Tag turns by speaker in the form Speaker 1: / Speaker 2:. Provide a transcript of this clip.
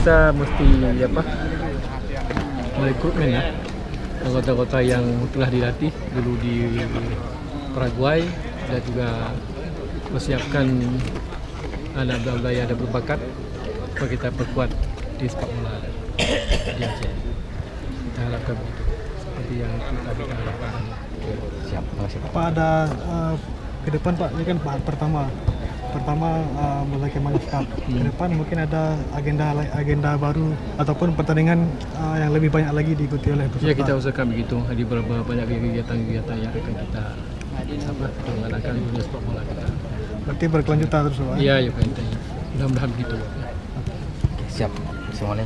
Speaker 1: Kita mesti merekrutmen ya anggota-anggota yang telah dilatih dulu di Paraguay dan juga persiapkan anak-anak yang ada berbakat supaya kita perkuat di sepak bola di Aceh. Kita harapkan begitu seperti yang kita harapkan.
Speaker 2: Siap, makasih Pak.
Speaker 3: Pak, ada ke depan Pak, ini kan Pak pertama mulai Kemang Cup. Ke depan mungkin ada agenda baru ataupun pertandingan yang lebih banyak lagi diikuti oleh peserta.
Speaker 1: Ya, kita usahakan begitu. Ada beberapa banyak kegiatan-kegiatan yang akan kita mengadakan di sepak bola kita.
Speaker 3: Berarti berkelanjutan terus Pak?
Speaker 1: Iya, ya Pak. Mudah-mudahan begitu.
Speaker 2: Siap, semuanya.